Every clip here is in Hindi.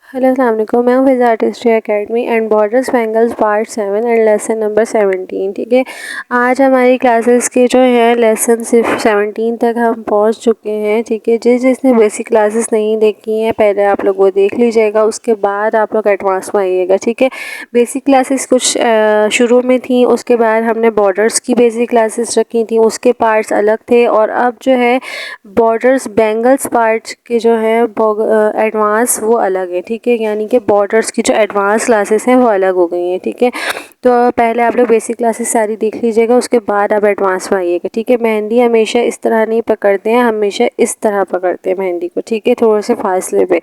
हेलो अस्सलाम वालेकुम। मैं हूँ Fiza artistry academy and borders bangles part 7 and lesson number 17। ठीक है, आज हमारी क्लासेस के जो हैं लेसन सिर्फ 17 तक हम पहुँच चुके हैं। ठीक है, जिसने बेसिक क्लासेस नहीं देखी हैं पहले आप लोग वो देख लीजिएगा, उसके बाद आप लोग एडवांस में आइएगा। ठीक है, बेसिक क्लासेस कुछ शुरू में थी, उसके बाद हमने बॉर्डर्स की बेसिक क्लासेस रखी थी, उसके पार्ट्स अलग थे। और अब जो है बॉर्डर्स बैंगल्स पार्ट्स के जो है एडवांस वो अलग है। ठीक है, यानी कि बॉर्डर्स की जो एडवांस क्लासेस हैं वो अलग हो गई हैं। ठीक है, तो पहले आप लोग बेसिक क्लासेस सारी देख लीजिएगा, उसके बाद आप एडवांस में आइएगा। ठीक है, मेहंदी हमेशा इस तरह नहीं पकड़ते हैं, हमेशा इस तरह पकड़ते हैं मेहंदी को। ठीक है, थोड़े से फासले पे।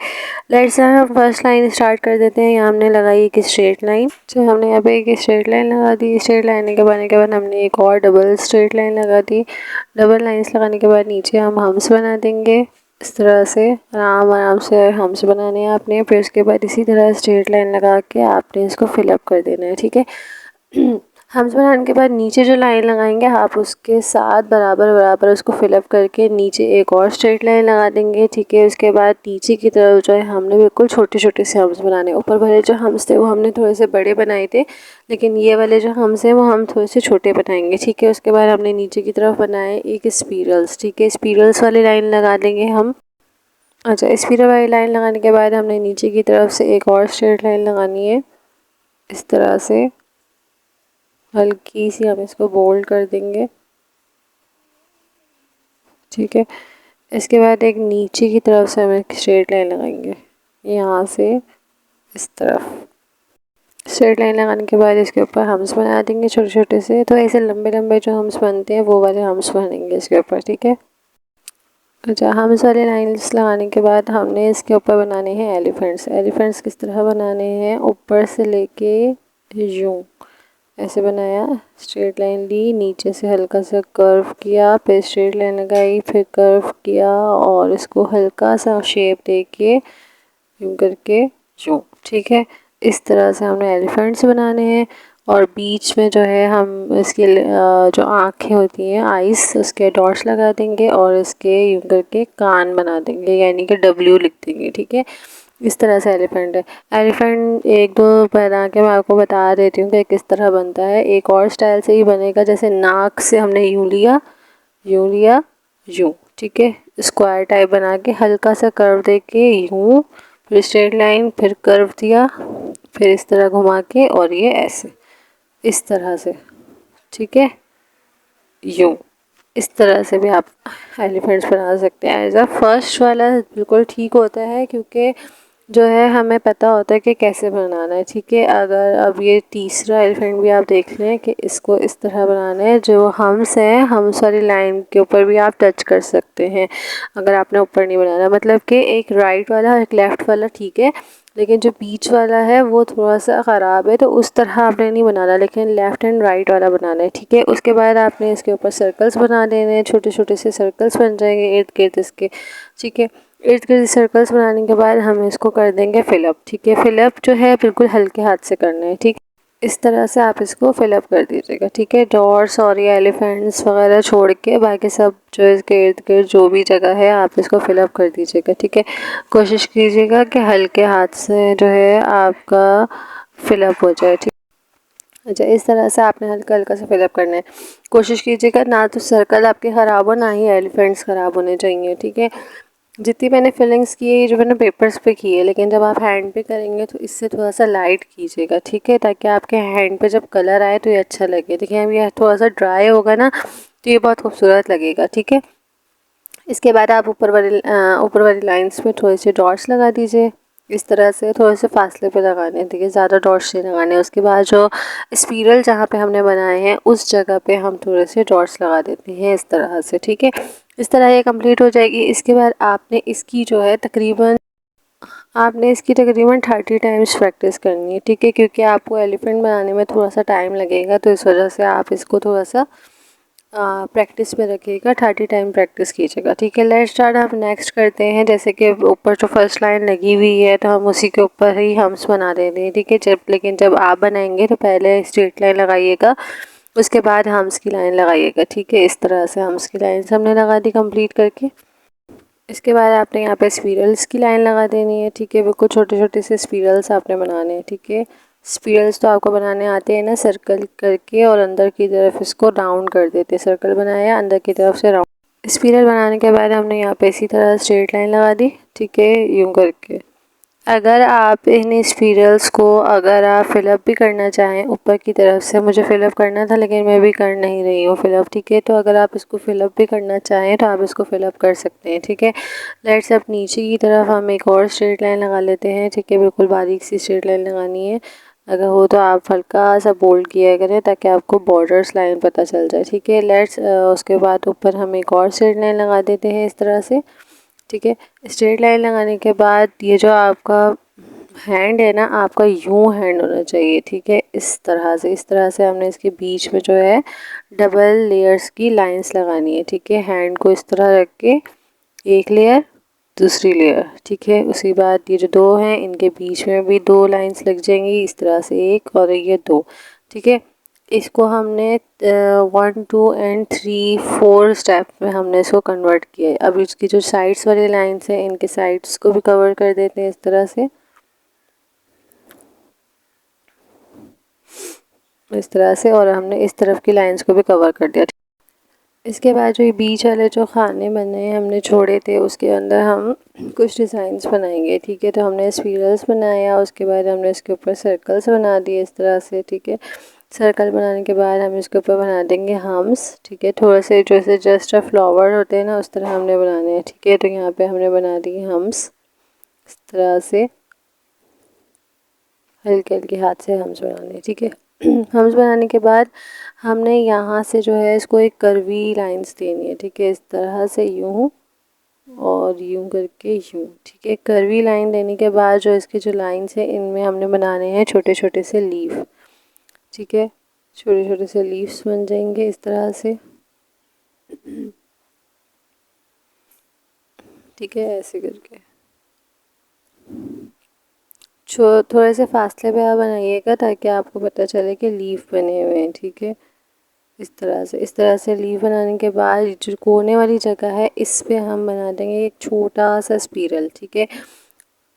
लेट्स हम फर्स्ट लाइन स्टार्ट कर देते हैं। यहाँ हमने लगाई एक स्ट्रेट लाइन, जो हमने यहाँ पे एक स्ट्रेट लाइन लगा दी। स्ट्रेट लाइन के बाद हमने एक और डबल स्ट्रेट लाइन लगा दी। डबल लाइंस लगाने के बाद नीचे हम हम्स बना देंगे इस तरह से। आराम आराम से हम्स बनाने हैं आपने। फिर उसके बाद इसी तरह स्ट्रेट लाइन लगा के आपने इसको फिलअप कर देना है। ठीक है, हम्स बनाने के बाद नीचे जो लाइन लगाएंगे आप उसके साथ बराबर बराबर उसको फिलअप करके नीचे एक और स्ट्रेट लाइन लगा देंगे। ठीक है, उसके बाद नीचे की तरफ जो है हमने बिल्कुल छोटे छोटे से हम्स बनाने। ऊपर वाले जो हम्स थे वो हमने थोड़े से बड़े बनाए थे, लेकिन ये वाले जो हम्स हैं वो हम थोड़े से छोटे बनाएंगे। ठीक है, उसके बाद हमने नीचे की तरफ बनाए एक स्पीरल्स। ठीक है, स्पीरल्स वाली लाइन लगा देंगे हम। अच्छा, स्पीरल वाली लाइन लगाने के बाद हमने नीचे की तरफ से एक और स्ट्रेट लाइन लगानी है इस तरह से। हल्की सी हम इसको बोल्ड कर देंगे। ठीक है, इसके बाद एक नीचे की तरफ से हम एक स्ट्रेट लाइन लगाएंगे यहाँ से इस तरफ। स्ट्रेट लाइन लगाने के बाद इसके ऊपर हम्स बना देंगे छोटे छोटे से। तो ऐसे लंबे लंबे जो हम्स बनते हैं वो वाले हम्स बनेंगे इसके ऊपर। ठीक है, अच्छा, हम्स वाले लाइन्स लगाने के बाद हमने इसके ऊपर बनाने हैं एलिफेंट्स। एलिफेंट्स किस तरह बनाने हैं, ऊपर से लेके यूं ऐसे बनाया, स्ट्रेट लाइन ली, नीचे से हल्का सा कर्व किया, फिर स्ट्रेट लाइन लगाई, फिर कर्व किया और इसको हल्का सा शेप देके यूं करके यूं। ठीक है, इस तरह से हमने एलिफेंट्स बनाने हैं। और बीच में जो है हम इसके जो आँखें होती हैं आइस, उसके डॉट्स लगा देंगे और इसके यूं करके कान बना देंगे, यानी कि डब्ल्यू लिख देंगे। ठीक है, इस तरह से एलिफेंट है। एलिफेंट एक दो बना के मैं आपको बता देती हूँ कि किस तरह बनता है। एक और स्टाइल से ही बनेगा, जैसे नाक से हमने यूँ लिया, यूँ लिया, यूँ। ठीक है, स्क्वायर टाइप बना के हल्का सा कर्व दे के यूँ, फिर स्ट्रेट लाइन, फिर कर्व दिया, फिर इस तरह घुमा के और ये ऐसे इस तरह से। ठीक है, यूँ इस तरह से भी आप एलिफेंट्स बना सकते हैं। एज अ फर्स्ट वाला बिल्कुल ठीक होता है, क्योंकि जो है हमें पता होता है कि कैसे बनाना है। ठीक है, अगर अब ये तीसरा एलिफेंट भी आप देख लें कि इसको इस तरह बनाना है। जो हम्स हैं, हम्स वाली लाइन के ऊपर भी आप टच कर सकते हैं अगर आपने ऊपर नहीं बनाना। मतलब कि एक राइट वाला एक लेफ़्ट वाला ठीक है, लेकिन जो बीच वाला है वो थोड़ा सा ख़राब है, तो उस तरह आपने नहीं बनाना, लेकिन लेफ़्ट एंड राइट वाला बनाना है। ठीक है, उसके बाद आपने इसके ऊपर सर्कल्स बना देने हैं, छोटे छोटे से सर्कल्स बन जाएंगे इर्द गिर्द इसके। ठीक है, इर्द गिर्द सर्कल्स बनाने के बाद हम इसको कर देंगे फिलअप। ठीक है, फिलअप जो है बिल्कुल हल्के हाथ से करना है। ठीक, इस तरह से आप इसको फिलअप कर दीजिएगा। ठीक है, डॉट्स और ये एलिफेंट्स वगैरह छोड़ के बाकी सब जो इसके इर्द गिर्द जो भी जगह है आप इसको फिलअप कर दीजिएगा। ठीक है, कोशिश कीजिएगा कि हल्के हाथ से जो है आपका फिलअप हो जाए। ठीक, अच्छा, इस तरह से आपने हल्का हल्का सा फिलअप करना है। कोशिश कीजिएगा ना तो सर्कल आपके ख़राब हो, ना ही एलिफेंट्स ख़राब होने चाहिए। ठीक है, जितनी मैंने फिलिंग्स की है जो मैंने पेपर्स पे की है, लेकिन जब आप हैंड पे करेंगे तो इससे थोड़ा सा लाइट कीजिएगा। ठीक है, ताकि आपके हैंड पे जब कलर आए तो ये अच्छा लगे। देखिए, अब ये थोड़ा सा ड्राई होगा ना तो ये बहुत खूबसूरत लगेगा। ठीक है, इसके बाद आप ऊपर वाली लाइंस में थोड़े से डॉट्स लगा दीजिए इस तरह से, थोड़े से फासले पे लगाने हैं। देखिए, ज़्यादा डॉट्स नहीं लगाने। उसके बाद जो स्पिरल जहाँ पे हमने बनाए हैं उस जगह पे हम थोड़े से डॉट्स लगा देते हैं इस तरह से। ठीक है, इस तरह ये कंप्लीट हो जाएगी। इसके बाद आपने इसकी 30 टाइम्स प्रैक्टिस करनी है। ठीक है, क्योंकि आपको एलिफेंट बनाने में थोड़ा सा टाइम लगेगा, तो इस वजह से आप इसको थोड़ा सा प्रैक्टिस में रखिएगा। 30 टाइम प्रैक्टिस कीजिएगा। ठीक है, लेट्स स्टार्ट। हम नेक्स्ट करते हैं। जैसे कि ऊपर जो फर्स्ट लाइन लगी हुई है तो हम उसी के ऊपर ही हम्स बना देते हैं। ठीक है, लेकिन जब आप बनाएंगे तो पहले स्ट्रेट लाइन लगाइएगा, उसके बाद हम्स की लाइन लगाइएगा। ठीक है, इस तरह से हम्स की लाइन हमने लगा दी कंप्लीट करके। इसके बाद आपने यहाँ पे स्पिरल्स की लाइन लगा देनी है, ठीक है। बिल्कुल छोटे छोटे से स्पिरल्स आपने बनाने हैं, ठीक है। स्पिरल्स तो आपको बनाने आते हैं ना, सर्कल करके और अंदर की तरफ इसको राउंड कर देते हैं। सर्कल बनाया, अंदर की तरफ से राउंड। स्पिरल बनाने के बाद हमने यहाँ पे इसी तरह स्ट्रेट लाइन लगा दी, ठीक है, यूँ करके। अगर आप इन स्पिरल्स को अगर आप फिलअप भी करना चाहें ऊपर की तरफ से, मुझे फिलअप करना था लेकिन मैं भी कर नहीं रही हूँ फिलअप, ठीक है। तो अगर आप इसको फिलअप भी करना चाहें तो आप इसको फिलअप कर सकते हैं, ठीक है। लेट्स अब नीचे की तरफ हम एक और स्ट्रेट लाइन लगा लेते हैं, ठीक है। बिल्कुल बारीक सी स्ट्रेट लाइन लगानी है। अगर हो तो आप हल्का सा बोल्ड किया करें ताकि आपको बॉर्डर्स लाइन पता चल जाए, ठीक है। लेट्स उसके बाद ऊपर हम एक और स्ट्रेट लाइन लगा देते हैं इस तरह से, ठीक है। स्ट्रेट लाइन लगाने के बाद ये जो आपका हैंड है ना, आपका यूं हैंड होना चाहिए, ठीक है। इस तरह से हमने इसके बीच में जो है डबल लेयर्स की लाइंस लगानी है, ठीक है। हैंड को इस तरह रख के एक लेयर, दूसरी लेयर, ठीक है। उसके बाद ये जो दो हैं इनके बीच में भी दो लाइंस लग जाएंगी इस तरह से, एक और ये दो, ठीक है। इसको हमने 1 2 एंड 3 4 स्टेप में हमने इसको कन्वर्ट किया है। अब इसकी जो साइड्स वाली लाइंस हैं इनके साइड्स को भी कवर कर देते हैं इस तरह से, इस तरह से। और हमने इस तरफ की लाइंस को भी कवर कर दिया। इसके बाद जो ये बीच वाले जो खाने बने हमने छोड़े थे उसके अंदर हम कुछ डिज़ाइंस बनाएंगे, ठीक है। तो हमने स्पिरल्स बनाया, उसके बाद हमने इसके ऊपर सर्कल्स बना दिए इस तरह से, ठीक है। सर्कल बनाने के बाद हम इसके ऊपर बना देंगे हम्स, ठीक है। थोड़े से जैसे जस्ट फ्लावर होते हैं ना उस तरह हमने बनाने हैं, ठीक है। तो यहाँ पे हमने बना दिए हम्स इस तरह से, हल्के हल्के हाथ से हम्स बनाने हैं, ठीक है। हम्स बनाने के बाद हमने यहाँ से जो है इसको एक कर्वी लाइंस देनी है, ठीक है। इस तरह से यूँ और यूँ करके यूँ, ठीक है। कर्वी लाइन देने के बाद जो इसके जो लाइंस है इनमें हमने बनाने हैं छोटे छोटे से लीफ, ठीक है। छोटे छोटे से लीव्स बन जाएंगे इस तरह से, ठीक है, ऐसे करके। थोड़े से फासले पे आप बनाइएगा ताकि आपको पता चले कि लीफ बने हुए हैं, ठीक है। इस तरह से लीफ बनाने के बाद जो कोने वाली जगह है इस पे हम बना देंगे एक छोटा सा स्पिरल, ठीक है।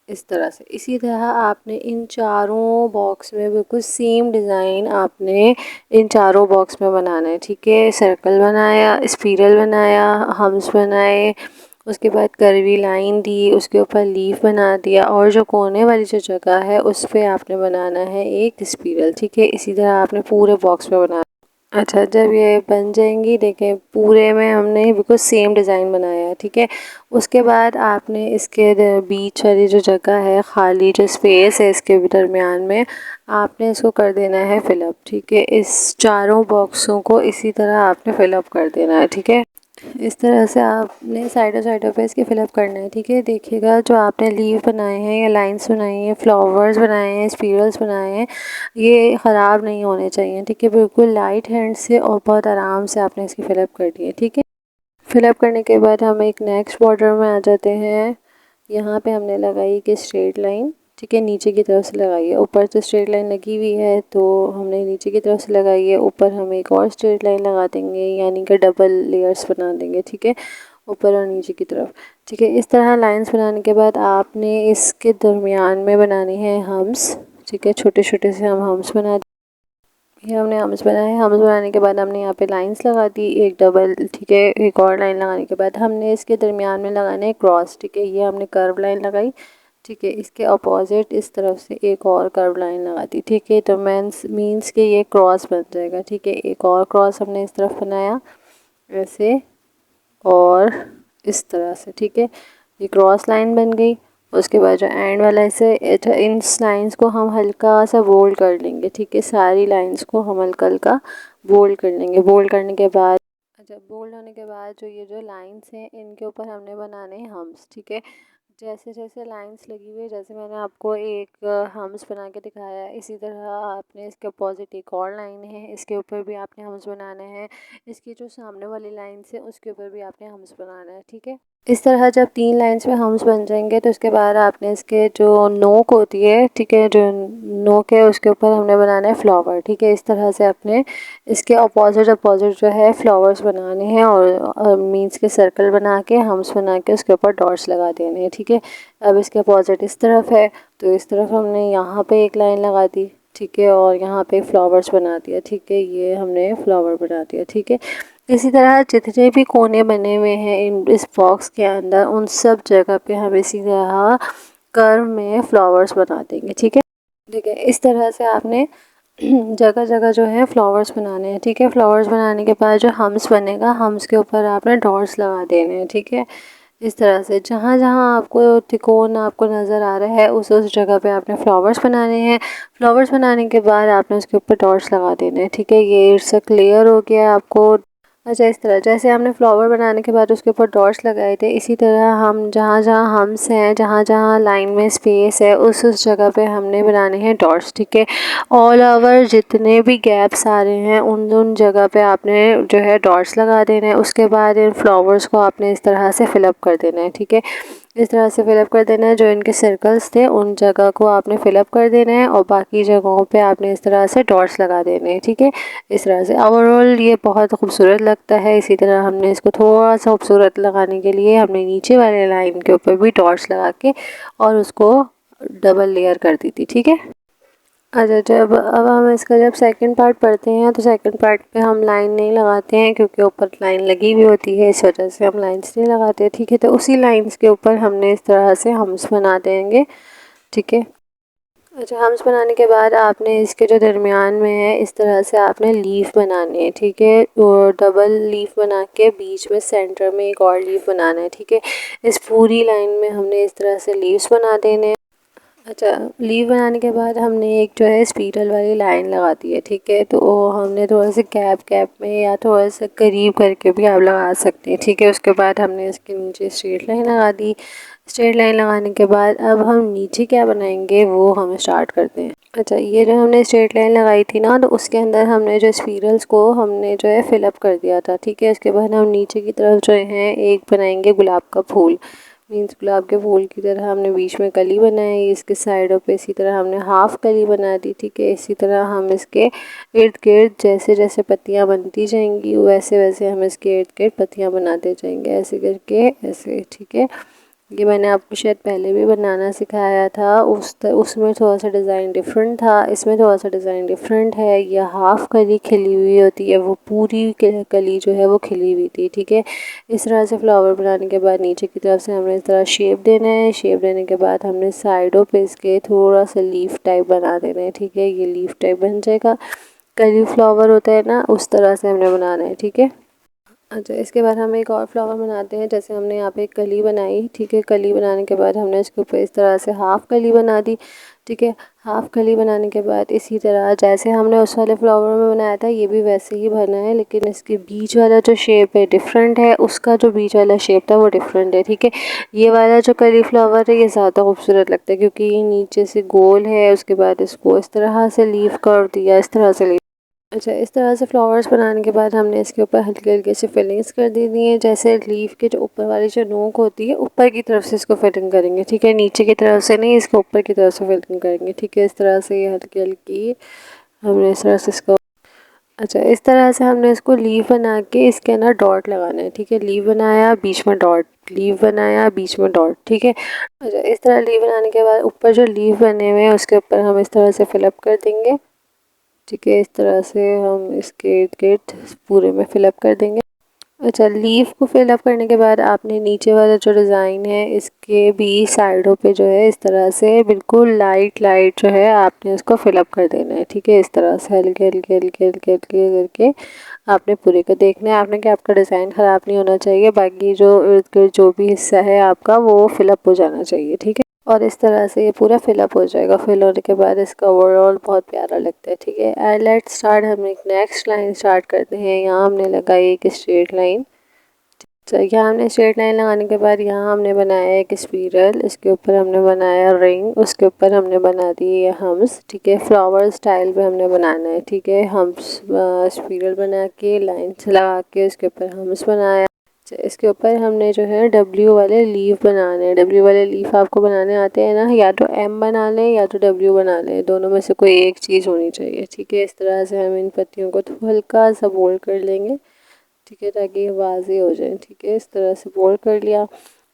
इस तरह से इसी तरह आपने इन चारों बॉक्स में बिल्कुल सेम डिज़ाइन आपने इन चारों बॉक्स में बनाना है, ठीक है। सर्कल बनाया, स्पिरल बनाया, हम्स बनाए, उसके बाद कर्वी लाइन दी, उसके ऊपर लीफ बना दिया और जो कोने वाली जो जगह है उस पे आपने बनाना है एक स्पिरल, ठीक है। इसी तरह आपने पूरे बॉक्स में बनाना। अच्छा, जब ये बन जाएंगी देखें पूरे में हमने बिल्कुल सेम डिज़ाइन बनाया है, ठीक है। उसके बाद आपने इसके बीच वाली जो जगह है, खाली जो स्पेस है इसके दरमियान में, आपने इसको कर देना है फिलअप, ठीक है। इस चारों बॉक्सों को इसी तरह आपने फिलअप कर देना है, ठीक है। इस तरह से आपने साइडों पे इसके फिलअप करना है, ठीक है। देखिएगा जो आपने लीव बनाए हैं या लाइंस बनाई हैं, फ्लावर्स बनाए हैं, स्पिरल्स बनाए हैं, ये ख़राब नहीं होने चाहिए, ठीक है। बिल्कुल लाइट हैंड से और बहुत आराम से आपने इसकी फिलअप कर दी है, ठीक है। फिलअप करने के बाद हम एक नेक्स्ट बॉर्डर में आ जाते हैं। यहाँ पे हमने लगाई कि स्ट्रेट लाइन, ठीक है, नीचे की तरफ से लगाई है। ऊपर से स्ट्रेट लाइन लगी हुई है तो हमने नीचे की तरफ से लगाई है, ऊपर हम एक और स्ट्रेट लाइन लगा देंगे, यानी कि डबल लेयर्स बना देंगे, ठीक है, ऊपर और नीचे की तरफ, ठीक है। इस तरह लाइंस बनाने के बाद आपने इसके दरमियान में बनाने हैं हम्स, ठीक है। छोटे छोटे से हम हम्स बना, ये हमने हम्स बनाए। हम्स बनाने के बाद हमने यहाँ पे लाइंस लगा दी एक डबल, ठीक है। एक और लाइन लगाने के बाद हमने इसके दरमियान में लगाने क्रॉस, ठीक है। ये हमने कर्व लाइन लगाई, ठीक है। इसके अपोजिट इस तरफ से एक और कर्व लाइन लगा दी, ठीक है। तो मीन्स के ये क्रॉस बन जाएगा, ठीक है। एक और क्रॉस हमने इस तरफ बनाया ऐसे और इस तरह से, ठीक है। ये क्रॉस लाइन बन गई। उसके बाद जो एंड वाला इसे इन लाइंस को हम हल्का सा बोल्ड कर लेंगे, ठीक है। सारी लाइंस को हम हल्का हल्का बोल्ड कर लेंगे। बोल्ड करने के बाद, अच्छा, बोल्ड होने के बाद जो ये जो लाइंस हैं इनके ऊपर हमने बनाने हैं हम्स, ठीक है। जैसे जैसे लाइंस लगी हुई है, जैसे मैंने आपको एक हम्स बना के दिखाया है, इसी तरह आपने इसके अपोजिट एक और लाइन है, इसके ऊपर भी आपने हम्स बनाने हैं। इसकी जो सामने वाली लाइंस है उसके ऊपर भी आपने हम्स बनाना है, ठीक है। इस तरह जब 3 लाइंस में हम्स बन जाएंगे तो उसके बाद आपने इसके जो नोक होती है, ठीक है, जो नोक है उसके ऊपर हमने बनाना है फ्लावर, ठीक है। इस तरह से अपने इसके अपोजिट अपोजिट जो है फ्लावर्स बनाने हैं और मीन्स के सर्कल बना के हम्स बना के उसके ऊपर डॉट्स लगा देने हैं, ठीक है। अब इसके अपोजिट इस तरफ है तो इस तरफ हमने यहाँ पे एक लाइन लगा दी, ठीक है, और यहाँ पे फ्लावर्स बना दिया, ठीक है, ये हमने फ्लावर बना दिया, ठीक है। इसी तरह जितने भी कोने बने हुए हैं इस बॉक्स के अंदर उन सब जगह पे हम इसी तरह कर्व में फ्लावर्स बना देंगे, ठीक है। ठीक है, इस तरह से आपने जगह जगह जो है फ्लावर्स बनाने हैं, ठीक है। फ्लावर्स बनाने के बाद जो हम्स बनेगा, हम्स के ऊपर आपने डॉट्स लगा देने हैं, ठीक है। इस तरह से जहाँ जहाँ आपको तिकोन आपको नज़र आ रहा है उस जगह पे आपने फ्लावर्स बनाने हैं। फ्लावर्स बनाने के बाद आपने उसके ऊपर डॉट्स लगा देने हैं, ठीक है। ये इट्स क्लियर हो गया आपको। अच्छा, इस तरह जैसे हमने फ्लावर बनाने के बाद उसके ऊपर डॉट्स लगाए थे, इसी तरह हम जहाँ जहाँ हम्स हैं, जहाँ जहाँ लाइन में स्पेस है उस जगह पे हमने बनाने हैं डॉट्स, ठीक है। ऑल ओवर जितने भी गैप्स आ रहे हैं उन जगह पे आपने जो है डॉट्स लगा देने हैं। उसके बाद इन फ्लावर्स को आपने इस तरह से फिलअप कर देना है, ठीक है। इस तरह से फिलअप कर देना है, जो इनके सर्कल्स थे उन जगह को आपने फिलअप कर देना है और बाकी जगहों पे आपने इस तरह से डॉट्स लगा देने हैं, ठीक है। इस तरह से ओवरऑल ये बहुत खूबसूरत लगता है। इसी तरह हमने इसको थोड़ा सा खूबसूरत लगाने के लिए हमने नीचे वाले लाइन के ऊपर भी डॉट्स लगा के और उसको डबल लेयर कर दी थी, ठीक है। अच्छा, जब अब हम इसका जब सेकंड पार्ट पढ़ते हैं तो सेकंड पार्ट पे हम लाइन नहीं लगाते हैं क्योंकि ऊपर लाइन लगी हुई होती है, इस वजह से हम लाइंस नहीं लगाते, ठीक है। तो उसी लाइंस के ऊपर हमने इस तरह से हम्स बना देंगे, ठीक है। अच्छा, हम्स बनाने के बाद आपने इसके जो दरमियान में है इस तरह से आपने लीफ बनाने हैं, ठीक है। और डबल लीफ बना के बीच में सेंटर में एक और लीफ बनाना है, ठीक है। इस पूरी लाइन में हमने इस तरह से लीव्स बना देने हैं। अच्छा, लीव बनाने के बाद हमने एक जो है स्पिरल वाली लाइन लगा दी है, ठीक है। तो हमने थोड़ा सा गैप गैप में या थोड़ा सा करीब करके भी आप लगा सकते हैं, ठीक है। उसके बाद हमने इसके नीचे स्ट्रेट लाइन लगा दी। स्ट्रेट लाइन लगाने के बाद अब हम नीचे क्या बनाएंगे वो हम स्टार्ट करते हैं। अच्छा, ये जो हमने स्ट्रेट लाइन लगाई थी ना तो उसके अंदर हमने जो स्पिरल्स को हमने जो है फिलअप कर दिया था, ठीक है। इसके बाद हम नीचे की तरफ जो है एक बनाएंगे गुलाब का फूल, मीन्स गुलाब के फूल की तरह हमने बीच में कली बनाई, इसके साइडों पे इसी तरह हमने हाफ कली बना दी, ठीक है। इसी तरह हम इसके इर्द गिर्द जैसे जैसे पत्तियां बनती जाएंगी वैसे वैसे हम इसके इर्द गिर्द पत्तियां बनाते जाएंगे, ऐसे करके ऐसे, ठीक है। ये मैंने आपको शायद पहले भी बनाना सिखाया था, उसमें थोड़ा सा डिज़ाइन डिफरेंट था, इसमें थोड़ा सा डिज़ाइन डिफरेंट है। यह हाफ कली खिली हुई होती है, वो पूरी कली जो है वो खिली हुई थी, ठीक है। इस तरह से फ्लावर बनाने के बाद नीचे की तरफ से हमने इस तरह शेप देना है। शेप देने के बाद हमने साइडों पे इसके थोड़ा सा लीफ टाइप बना देना है, ठीक है। ये लीफ टाइप बन जाएगा, कली फ्लावर होता है ना उस तरह से हमने बनाना है, ठीक है। अच्छा, इसके बाद हम एक और फ्लावर बनाते हैं। जैसे हमने यहाँ पे एक कली बनाई, ठीक है। कली बनाने के बाद हमने इसके ऊपर इस तरह से हाफ कली बना दी, ठीक है। हाफ कली बनाने के बाद इसी तरह जैसे हमने उस वाले फ्लावर में बनाया था ये भी वैसे ही बना है, लेकिन इसके बीच वाला जो शेप है डिफरेंट है, उसका जो बीच वाला शेप था वो डिफरेंट है, ठीक है। ये वाला जो कली फ्लावर है ये ज़्यादा खूबसूरत लगता है क्योंकि ये नीचे से गोल है, उसके बाद इसको इस तरह से लीफ कर दिया, इस तरह से। अच्छा, इस तरह से फ्लावर्स बनाने के बाद हमने इसके ऊपर हल्की हल्की सी फिलिंग्स कर दी दी है। जैसे लीफ के जो ऊपर वाली जो नोक होती है ऊपर की तरफ से इसको फिलिंग करेंगे, ठीक है। नीचे की तरफ से नहीं, इसको ऊपर की तरफ से फिलिंग करेंगे, ठीक है। इस तरह से ये हल्की हल्की हमने इस तरह से इसको। अच्छा, इस तरह से हमने इसको लीफ बना के इसके अंदर डॉट लगाना है, ठीक है। लीफ बनाया बीच में डॉट, लीफ बनाया बीच में डॉट, ठीक है। अच्छा, इस तरह लीफ बनाने के बाद ऊपर जो लीफ बने हुए हैं उसके ऊपर हम इस तरह से फिलअप कर देंगे, ठीक है। इस तरह से हम इसके इर्द गिर्द पूरे में फिलअप कर देंगे। अच्छा, लीफ को फिलअप करने के बाद आपने नीचे वाला जो डिज़ाइन है इसके भी साइडों पे जो है इस तरह से बिल्कुल लाइट लाइट जो है आपने उसको फिलअप कर देना है, ठीक है। इस तरह से हल्के हल्के हल्के हल्के हल्के करके आपने पूरे को देखना है आपने कि आपका डिज़ाइन ख़राब नहीं होना चाहिए, बाकी जो इर्द गिर्द जो भी हिस्सा है आपका वो फिलअप हो जाना चाहिए, ठीक है। और इस तरह से ये पूरा फिलअप हो जाएगा। फिल होने के बाद इसका ओवरऑल बहुत प्यारा लगता है, ठीक है। एंड लेट्स स्टार्ट, हम एक नेक्स्ट लाइन स्टार्ट करते हैं। यहाँ हमने लगाई एक स्ट्रेट लाइन, तो यहाँ हमने स्ट्रेट लाइन लगाने के बाद यहाँ हमने बनाया एक स्पिरल, इसके ऊपर हमने बनाया रिंग, उसके ऊपर हमने बना दी ये हम्स, ठीक है। फ्लावर स्टाइल में हमने बनाना है, ठीक है। हम्स स्पिरल बना के लाइन से लगा के उसके ऊपर हम्स बनाया। इसके ऊपर हमने जो है डब्ल्यू वाले लीफ बनाने हैं। डब्ल्यू वाले लीफ आपको बनाने आते हैं ना, या तो एम बना लें या तो डब्ल्यू बना लें, दोनों में से कोई एक चीज़ होनी चाहिए। ठीक है, इस तरह से हम इन पत्तियों को तो हल्का सा बोल्ड कर लेंगे। ठीक है, ताकि वाज़ेह हो जाए। ठीक है, इस तरह से बोल्ड कर लिया।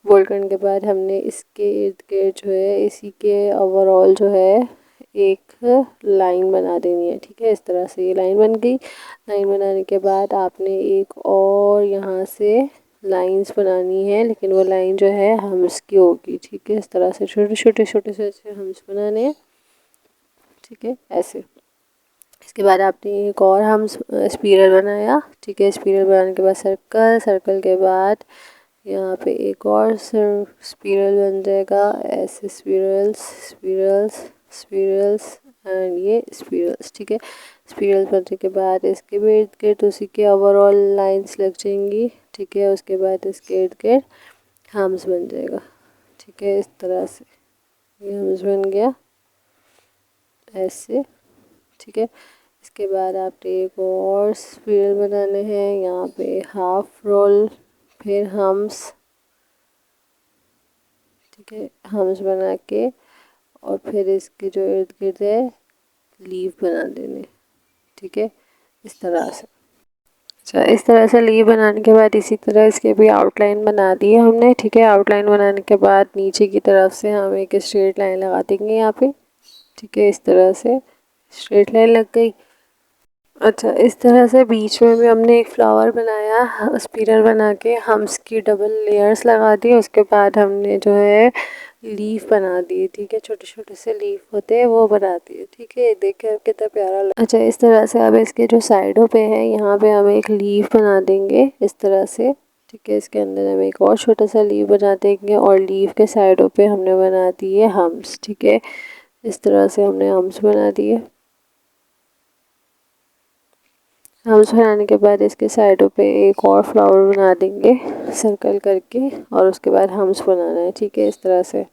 बोल्ड करने के बाद हमने इसके इर्द गिर्द जो है इसी के ओवरऑल जो है एक लाइन बना देनी है। ठीक है, इस तरह से ये लाइन बन गई। लाइन बनाने के बाद आपने एक और यहाँ से लाइंस बनानी है, लेकिन वो लाइन जो है हम्स की होगी। ठीक है, इस तरह से छोटे छोटे छोटे छोटे हम्स बनाने हैं। ठीक है, ऐसे। इसके बाद आपने एक और हम स्पिरल बनाया। ठीक है, स्पिरल बनाने के बाद सर्कल, सर्कल के बाद यहाँ पे एक और स्पिरल बन जाएगा। ऐसे स्पिरल्स स्पिरल्स स्पिरल्स एंड ये स्पिरल्स। ठीक है, स्पिरल बनने के बाद इसके भी इर्द गिर्द उसी के ओवरऑल लाइंस लग जाएंगी। ठीक है, उसके बाद इसके इर्द गिर्द हम्स बन जाएगा। ठीक है, इस तरह से ये हम्स बन गया ऐसे। ठीक है, इसके बाद आपने एक और स्पिरल बनाने हैं। यहाँ पे हाफ रोल, फिर हम्स। ठीक है, हम्स बना के और फिर इसके जो इर्द गिर्द है लीफ बना देने। ठीक है, इस तरह से। अच्छा, इस तरह से लीफ बनाने के बाद इसी तरह इसके भी आउटलाइन बना दी है हमने। ठीक है, आउटलाइन बनाने के बाद नीचे की तरफ से हम एक स्ट्रेट लाइन लगा देंगे यहाँ पे। ठीक है, इस तरह से स्ट्रेट लाइन लग गई। अच्छा, इस तरह से बीच में भी हमने एक फ्लावर बनाया स्पिरल बना के, हम्स की डबल लेयर्स लगा दी। उसके बाद हमने जो है लीफ बना दिए। ठीक है, छोटे छोटे से लीफ होते हैं वो बना दिए। ठीक है, देखिए कितना प्यारा अच्छा, इस तरह से अब इसके जो साइडों पे है यहाँ पे हम एक लीफ बना देंगे इस तरह से। ठीक है, इसके अंदर हम एक और छोटा सा लीफ बना देंगे और लीफ के साइडों पे हमने बना दिए हम्स। ठीक है, इस तरह से हमने हम्स बना दिए। हम्स बनाने के बाद इसके साइडों पे एक और फ्लावर बना देंगे सर्कल करके, और उसके बाद हम्स बनाना है। ठीक है, इस तरह से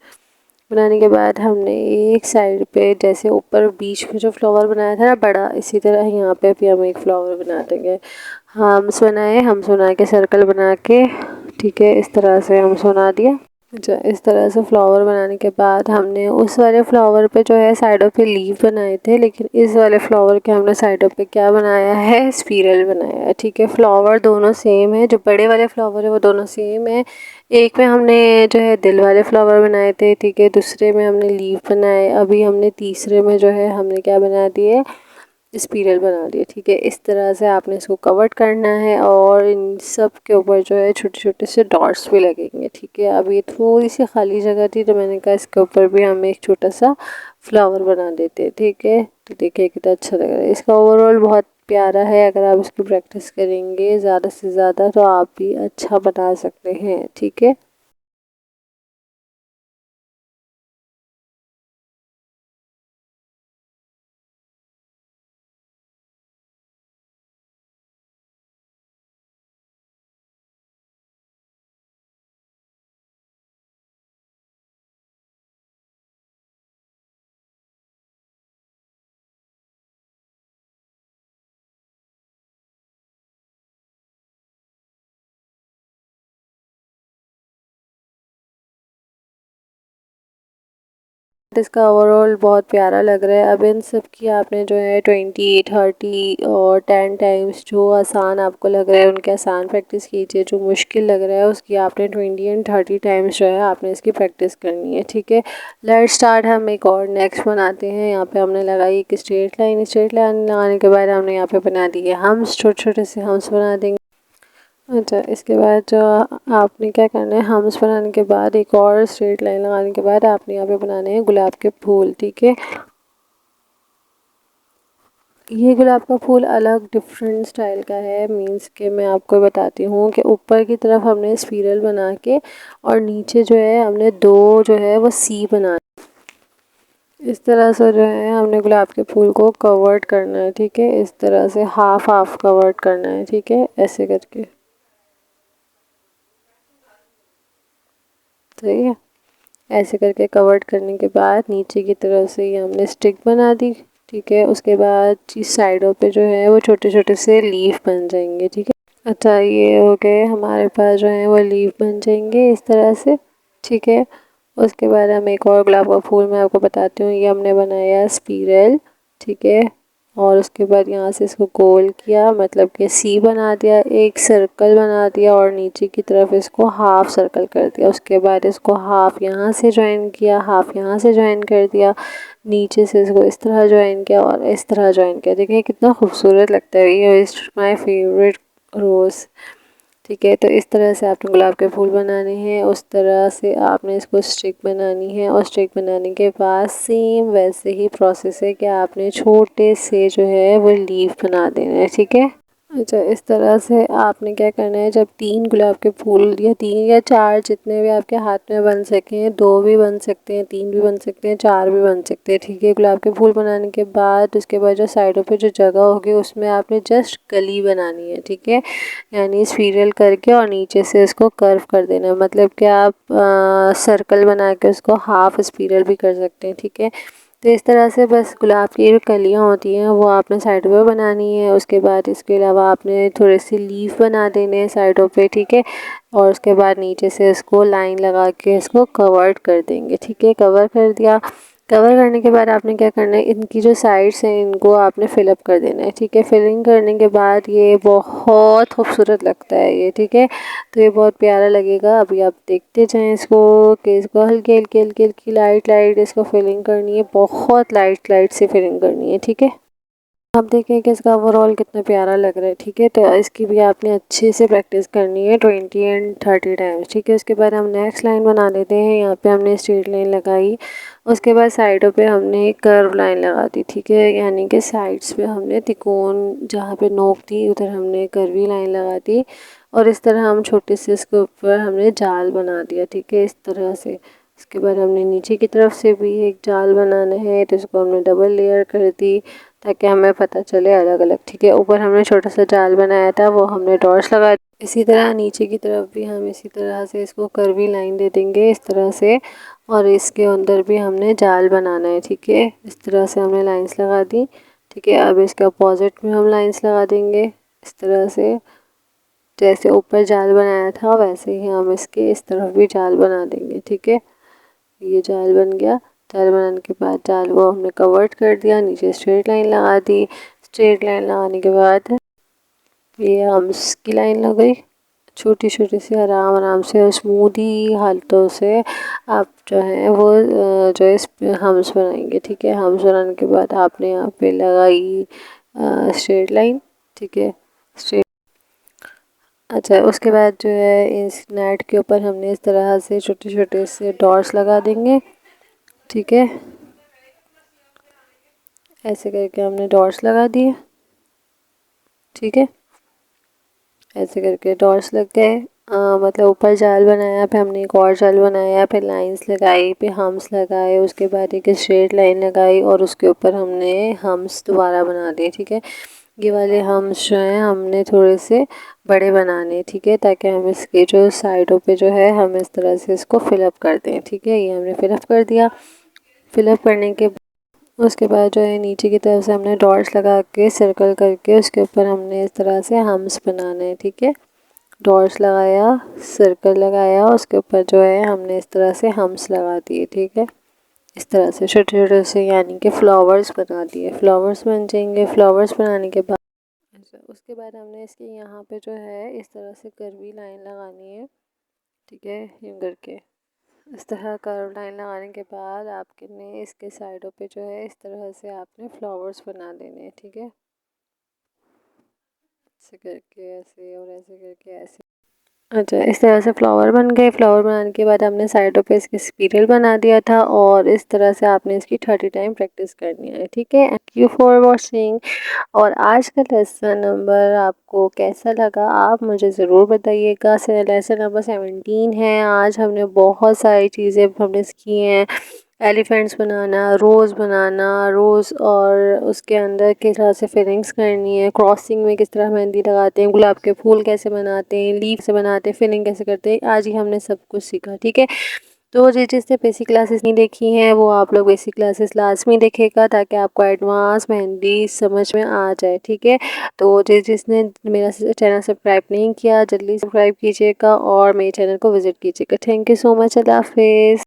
बनाने के बाद हमने एक साइड पे जैसे ऊपर बीच में जो फ्लावर बनाया था ना बड़ा, इसी तरह यहाँ पे भी हम एक फ्लावर बना देंगे। हम्स बनाए, हम्स बना के सर्कल बना के। ठीक है, इस तरह से हम्स बना दिया। अच्छा, इस तरह से फ्लावर बनाने के बाद हमने उस वाले फ्लावर पे जो है साइडों पे लीफ बनाए थे, लेकिन इस वाले फ्लावर के हमने साइडों पे क्या बनाया है, स्पिरल बनाया है। ठीक है, फ्लावर दोनों सेम है, जो बड़े वाले फ्लावर है वो दोनों सेम है। एक में हमने जो है दिल वाले फ्लावर बनाए थे। ठीक है, दूसरे में हमने लीफ बनाए। अभी हमने तीसरे में जो है हमने क्या बना दिए, स्पिरल बना दिए। ठीक है, इस तरह से आपने इसको कवर करना है और इन सब के ऊपर जो है छोटे छोटे से डॉट्स भी लगेंगे। ठीक है, अब ये थोड़ी सी खाली जगह थी तो मैंने कहा इसके ऊपर भी हम एक छोटा सा फ्लावर बना देते हैं। ठीक है, तो देखिए कितना अच्छा लग रहा है। इसका ओवरऑल बहुत प्यारा है। अगर आप इसकी प्रैक्टिस करेंगे ज़्यादा से ज़्यादा तो आप भी अच्छा बना सकते हैं। ठीक है। इसका ओवरऑल बहुत प्यारा लग रहा है। अब इन सब की आपने जो है 20, 30 और 10 टाइम्स जो आसान आपको लग रहा है उनके आसान प्रैक्टिस कीजिए। जो मुश्किल लग रहा है उसकी आपने 20 एंड 30 टाइम्स जो है आपने इसकी प्रैक्टिस करनी है। ठीक है, लेट्स स्टार्ट। हम एक और नेक्स्ट बनाते हैं। यहाँ पे हमने लगाई एक स्ट्रेट लाइन। स्ट्रेट लाइन लगाने के बाद हमने यहाँ पे बना दिए हम्स, छोटे छोटे से हम्स बना देंगे। अच्छा, इसके बाद जो आपने क्या करना है, हम्स बनाने के बाद एक और स्ट्रेट लाइन लगाने के बाद आपने यहाँ पे बनाने हैं गुलाब के फूल। ठीक है, ये गुलाब का फूल अलग डिफरेंट स्टाइल का है। मींस के मैं आपको बताती हूँ कि ऊपर की तरफ हमने स्पिरल बना के और नीचे जो है हमने दो जो है वो सी बना, इस तरह से जो है हमने गुलाब के फूल को कवर्ड करना है। ठीक है, इस तरह से हाफ हाफ कवर्ड करना है। ठीक है, ऐसे करके। सही है, ऐसे करके कवर्ड करने के बाद नीचे की तरफ से ये हमने स्टिक बना दी। ठीक है, उसके बाद इस साइडों पे जो है वो छोटे छोटे से लीफ बन जाएंगे। ठीक है, अच्छा, ये हो गए हमारे पास जो है वो लीफ बन जाएंगे इस तरह से। ठीक है, उसके बाद हम एक और गुलाब का फूल मैं आपको बताती हूँ। ये हमने बनाया स्पिरल। ठीक है, और उसके बाद यहाँ से इसको गोल किया, मतलब कि सी बना दिया, एक सर्कल बना दिया और नीचे की तरफ इसको हाफ सर्कल कर दिया। उसके बाद इसको हाफ यहाँ से ज्वाइन किया, हाफ यहाँ से ज्वाइन कर दिया, नीचे से इसको इस तरह ज्वाइन किया और इस तरह ज्वाइन किया। देखिए कितना खूबसूरत लगता है, ये इज माई फेवरेट रोज़। ठीक है, तो इस तरह से आपने गुलाब के फूल बनाने हैं, उस तरह से आपने इसको स्टिक बनानी है और स्टिक बनाने के बाद सेम वैसे ही प्रोसेस है कि आपने छोटे से जो है वो लीफ बना देना है। ठीक है, अच्छा, इस तरह से आपने क्या करना है, जब 3 गुलाब के फूल या 3 या 4 जितने भी आपके हाथ में बन सकें, 2 भी बन सकते हैं, 3 भी बन सकते हैं, 4 भी बन सकते हैं। ठीक है, गुलाब के फूल बनाने के बाद उसके बाद जो साइडों पे जो जगह होगी उसमें आपने जस्ट कली बनानी है। ठीक है, यानी स्पिरल करके और नीचे से इसको कर्व कर देना है, मतलब कि आप सर्कल बना के उसको हाफ स्पिरल भी कर सकते हैं। ठीक है, तो इस तरह से बस गुलाब की जो कलियाँ होती हैं वो आपने साइडों पे बनानी है। उसके बाद इसके अलावा आपने थोड़े से लीफ बना देने हैं साइडों पे। ठीक है, और उसके बाद नीचे से इसको लाइन लगा के इसको कवर्ड कर देंगे। ठीक है, कवर कर दिया। कवर करने के बाद आपने क्या करना है, इनकी जो साइड्स हैं इनको आपने फिलअप कर देना है। ठीक है, फिलिंग करने के बाद ये बहुत खूबसूरत लगता है ये। ठीक है, तो ये बहुत प्यारा लगेगा। अभी आप देखते जाएं इसको कि इसको हल्की हल्की हल्की हल्की लाइट लाइट इसको फिलिंग करनी है, बहुत लाइट लाइट से फिलिंग करनी है। ठीक है, आप देखें कि इसका ओवरऑल कितना प्यारा लग रहा है। ठीक है, तो इसकी भी आपने अच्छे से प्रैक्टिस करनी है 20 एंड 30 टाइम्स। ठीक है, उसके बाद हम नेक्स्ट लाइन बना देते हैं। यहाँ पे हमने स्ट्रेट लाइन लगाई, उसके बाद साइडों पे हमने एक कर्व लाइन लगा दी। ठीक है, यानी कि साइड्स पे हमने तिकोन, जहाँ पे नोक थी उधर हमने कर्वी लाइन लगा दी और इस तरह हम छोटे से इसके ऊपर हमने जाल बना दिया। ठीक है, इस तरह से। उसके बाद हमने नीचे की तरफ से भी एक जाल बनाना है, तो इसको हमने डबल लेयर कर दी ताकि हमें पता चले अलग अलग। ठीक है, ऊपर हमने छोटा सा जाल बनाया था वो हमने डॉट्स लगा। इसी तरह नीचे की तरफ भी हम इसी तरह से इसको कर्वी लाइन दे देंगे इस तरह से, और इसके अंदर भी हमने जाल बनाना है। ठीक है, इस तरह से हमने लाइंस लगा दी। ठीक है, अब इसके अपोजिट में हम लाइंस लगा देंगे इस तरह से, जैसे ऊपर जाल बनाया था वैसे ही हम इसके इस तरफ भी जाल बना देंगे। ठीक है, ये जाल बन गया। जाल बनाने के बाद जाल को हमने कवर्ड कर दिया, नीचे स्ट्रेट लाइन लगा दी। स्ट्रेट लाइन लगाने के बाद ये हम्स की लाइन लग गई, छोटी छोटी सी आराम आराम से और स्मूदी हालतों से आप जो है वो जो है हम्स बनाएंगे। ठीक है, हम्स बनाने के बाद आपने यहाँ पे लगाई स्ट्रेट लाइन। ठीक है, स्ट्रेट। अच्छा, उसके बाद जो है इस नेट के ऊपर हमने इस तरह से छोटे छोटे से डॉट्स लगा देंगे। ठीक है, ऐसे करके हमने डॉट्स लगा दिए। ठीक है, ऐसे करके डॉट्स लग गए। मतलब ऊपर जाल बनाया, फिर हमने एक और जाल बनाया, फिर लाइंस लगाई, फिर हम्स लगाए, उसके बाद एक स्ट्रेट लाइन लगाई और उसके ऊपर हमने हम्स दोबारा बना दिए। ठीक है, ये वाले हम्स जो हैं हमने थोड़े से बड़े बनाने। ठीक है, ताकि हम इसके जो साइडों पे जो है हम इस तरह से इसको फिलअप कर दें। ठीक है, ये हमने फिलअप कर दिया। फिलअप करने के उसके बाद जो है नीचे की तरफ से हमने डॉट्स लगा के सर्कल करके उसके ऊपर हमने इस तरह से हम्स बनाने हैं। ठीक है, डॉट्स लगाया, सर्कल लगाया, उसके ऊपर जो है हमने इस तरह से हम्स लगा दिए। ठीक है, इस तरह से छोटे छोटे से यानी कि फ्लावर्स बना दिए। फ्लावर्स बन जाएंगे। फ्लावर्स बनाने के बाद उसके बाद हमने इसके यहाँ पे जो है इस तरह से कर्वी लाइन लगानी है। ठीक है, यूँ करके इस तरह कर्व लाइन लगाने के बाद आपके ने इसके साइडों पे जो है इस तरह से आपने फ्लावर्स बना देने हैं। ठीक है, ऐसे करके ऐसे और ऐसे करके ऐसे। अच्छा, इस तरह से फ्लावर बन गए। फ्लावर बनाने के बाद हमने साइडों पे इसके स्पिरल बना दिया था और इस तरह से आपने इसकी 30 टाइम प्रैक्टिस करनी है। ठीक है, थैंक यू फॉर वॉचिंग। और आज का लेसन नंबर आपको कैसा लगा आप मुझे ज़रूर बताइएगा। लेसन नंबर 17 है। आज हमने बहुत सारी चीज़ें हमने सीखी हैं। एलिफेंट्स बनाना, रोज़ और उसके अंदर किस तरह से फिलिंग्स करनी है, क्रॉसिंग में किस तरह मेहंदी लगाते हैं, गुलाब के फूल कैसे बनाते हैं, लीफ से बनाते हैं, फिलिंग कैसे करते हैं, आज ही हमने सब कुछ सीखा। ठीक है, तो जिसने बेसिक क्लासेस नहीं देखी हैं वो आप लोग बेसिक क्लासेस लास्ट में देखेगा, ताकि आपको एडवांस मेहंदी समझ में आ जाए, ठीक है। तो जिसने मेरा चैनल सब्सक्राइब नहीं किया जल्दी सब्सक्राइब कीजिएगा और मेरे चैनल को विजिट कीजिएगा। Thank you so much. अल्लाह हाफिज़।